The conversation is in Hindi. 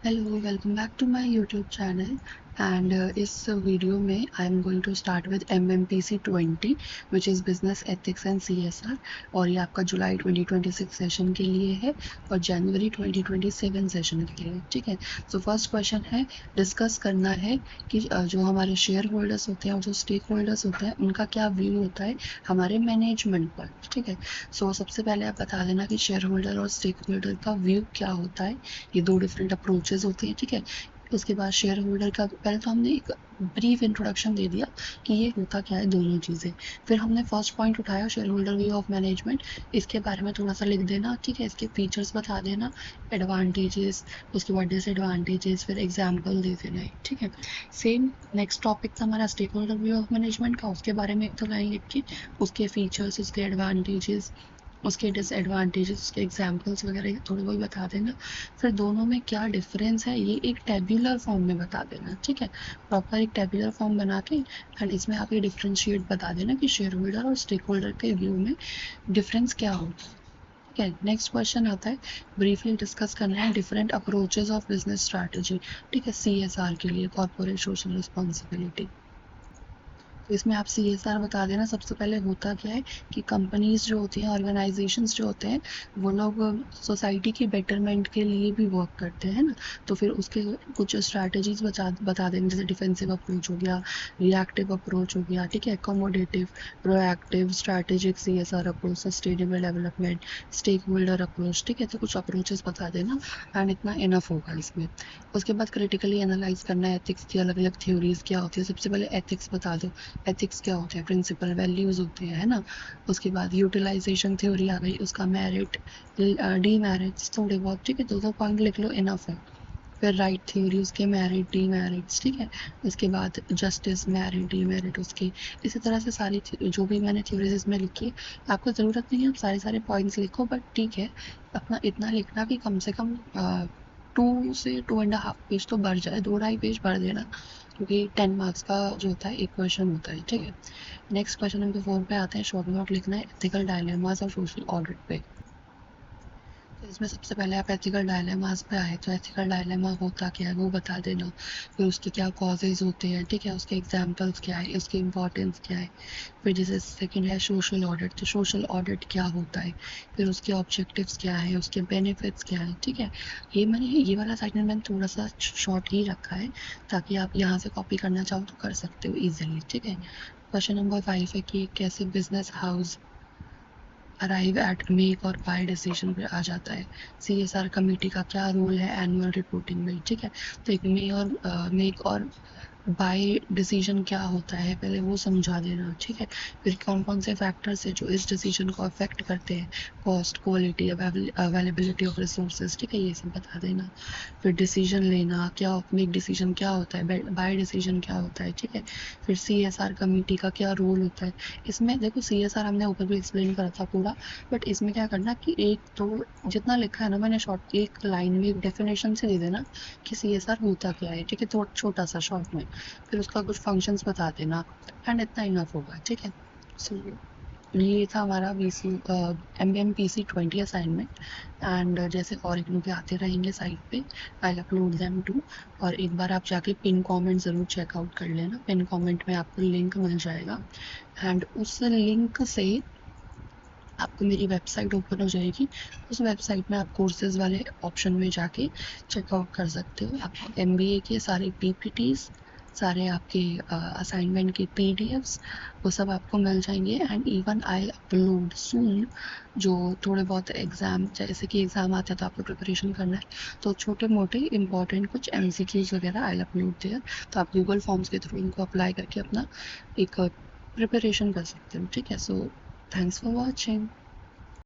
Hello, welcome back to my YouTube channel and इस वीडियो में I am going to start with MMPC 20 which is business ethics and CSR। और ये आपका जुलाई 2026 सेशन के लिए है और जनवरी 2027 सेशन के लिए। ठीक है, सो फर्स्ट क्वेश्चन है, डिस्कस करना है कि जो हमारे शेयर होल्डर्स होते हैं और जो स्टेक होल्डर्स होते हैं उनका क्या व्यू होता है हमारे मैनेजमेंट पर। ठीक है, सो सबसे पहले आप बता देना कि शेयर होल्डर और स्टेक होल्डर का व्यू क्या होता है। ये दो डिफरेंट अप्रोचेस होती हैं। ठीक है, उसके बाद शेयर होल्डर का पहले तो हमने एक ब्रीफ इंट्रोडक्शन दे दिया कि ये होता क्या है दोनों चीज़ें। फिर हमने फर्स्ट पॉइंट उठाया share holder view of management, इसके बारे में थोड़ा सा लिख देना। ठीक है, इसके फीचर्स बता देना, एडवांटेजेस, उसके बाद डिसएडवांटेजेस, फिर एग्जाम्पल दे देना है। ठीक है, सेम नेक्स्ट टॉपिक था हमारा stakeholder view of management का, उसके बारे में एक तो लाइन लिख के उसके फीचर्स, उसके एडवांटेजेस, उसके डिसएडवांटेजेस, उसके एग्जाम्पल्स वगैरह थोड़े बहुत बता देना। फिर दोनों में क्या डिफरेंस है ये एक टेबुलर फॉर्म में बता देना। ठीक है, प्रॉपर एक टेबुलर फॉर्म बना के एंड इसमें आप ये डिफ्रेंशिएट बता देना कि शेयर होल्डर और स्टेक होल्डर के व्यू में डिफरेंस क्या होता है। ठीक है, नेक्स्ट क्वेश्चन आता है, ब्रीफली डिस्कस करना है different approaches of business strategy. ठीक है, CSR के लिए, कॉर्पोरेट सोशल रिस्पॉन्सिबिलिटी। तो इसमें आप CSR बता देना। सबसे पहले होता क्या है कि कंपनीज जो होती हैं, ऑर्गेनाइजेशंस जो होते हैं, वो लोग सोसाइटी के बेटरमेंट के लिए भी वर्क करते हैं ना। तो फिर उसके कुछ स्ट्रैटेजीज बता देंगे, जैसे डिफेंसिव अप्रोच हो गया, रिएक्टिव अप्रोच हो गया। ठीक है, accommodative, proactive, strategic CSR approach, sustainable development, stakeholder approach. ठीक है, तो कुछ अप्रोचेस बता देना एंड इतना इनफ होगा इसमें। उसके बाद क्रिटिकली एनालाइज करना है एथिक्स की अलग अलग थ्योरीज क्या होती है। सबसे पहले एथिक्स बता दो, एथिक्स क्या होते हैं, प्रिंसिपल वैल्यूज होते हैं, है ना। उसके बाद यूटिलाइजेशन थ्योरी आ गई, उसका मेरिट, डीमेरिट्स थोड़े बहुत। ठीक है, दो पॉइंट लिख लो, इनफ है। फिर राइट थ्योरी, उसके मेरिट, डीमेरिट्स। ठीक है, उसके बाद जस्टिस, मेरिट, डीमेरिट उसके। इसी तरह से सारी जो भी मैंने थ्योरीज इसमें लिखी, आपको ज़रूरत नहीं है आप सारे पॉइंट्स लिखो, बट ठीक है, अपना इतना लिखना कि कम से कम 2 से 2.5 पेज तो भर जाए, 2-2.5 पेज भर देना, क्योंकि 10 मार्क्स का जो होता है एक क्वेश्चन होता है। ठीक है, नेक्स्ट क्वेश्चन नंबर 4 पे आते हैं। शॉर्ट नोट लिखना है एथिकल डायलेमास और सोशल ऑडिट पे। तो इसमें सबसे पहले आप एथिकल डायलेमास पे आए, तो एथिकल डायलेमा होता क्या है वो बता देना। फिर उसके क्या कॉजेज होते हैं, ठीक है, उसके एग्जाम्पल्स क्या है, उसकी इंपॉर्टेंस क्या है। फिर जैसे सेकंड है सोशल ऑडिट, तो सोशल ऑडिट क्या होता है, फिर उसके ऑब्जेक्टिव्स क्या है, उसके बेनिफिट्स क्या है। ठीक है, ये वाला सेगमेंट मैंने थोड़ा सा शॉर्ट ही रखा है, ताकि आप यहाँ से कॉपी करना चाहो तो कर सकते हो ईजिली। ठीक है, क्वेश्चन नंबर 5 है कि कैसे business house arrive at make और बाय डिसीजन पे आ जाता है। CSR कमेटी का क्या रोल है एनुअल रिपोर्टिंग में। ठीक है, तो एक मेक और बाय डिसीजन क्या होता है पहले वो समझा देना। ठीक है, फिर कौन कौन से फैक्टर्स है जो इस डिसीजन को अफेक्ट करते हैं, cost, quality, availability of resources. ठीक है, ये सब बता देना। फिर डिसीजन लेना, क्या मेक डिसीजन क्या होता है, बाय डिसीजन क्या होता है। ठीक है, फिर CSR कमेटी का क्या रोल होता है। इसमें देखो CSR हमने ऊपर भी एक्सप्लेन करा था पूरा, बट इसमें क्या करना कि एक तो जितना लिखा है ना मैंने शॉर्ट, एक लाइन में एक डेफिनेशन से दे देना कि CSR होता क्या है। ठीक है, तो छोटा सा शॉर्ट में, फिर उसका कुछ फंक्शंस बता देना एंड इतना इनफ होगा। ठीक है, सो ये था हमारा MMPC 20 असाइनमेंट। एंड जैसे और इग्नू के आते रहेंगे साइट पे, आई अपलोड देम टू। और एक बार आप जाके पिन कमेंट ज़रूर चेकआउट कर लेना, पिन कमेंट में आपको लिंक मिल जाएगा एंड उस लिंक से आपको मेरी वेबसाइट ओपन हो जाएगी। उस वेबसाइट में आप कोर्सेज वाले ऑप्शन में जाके चेकआउट कर सकते हो। आपको MBA के सारे PPTs, सारे आपके असाइनमेंट के PDFs, वो सब आपको मिल जाएंगे। एंड इवन आई अपलोड सून जो थोड़े बहुत एग्ज़ाम, जैसे कि एग्ज़ाम आते हैं तो आपको प्रिपरेशन करना है, तो छोटे मोटे इंपॉर्टेंट कुछ MCQs वगैरह आई अपलोड देयर, तो आप गूगल फॉर्म्स के थ्रू इनको अप्लाई करके अपना एक प्रिपरेशन कर सकते हो। ठीक है, सो थैंक्स फॉर वॉचिंग।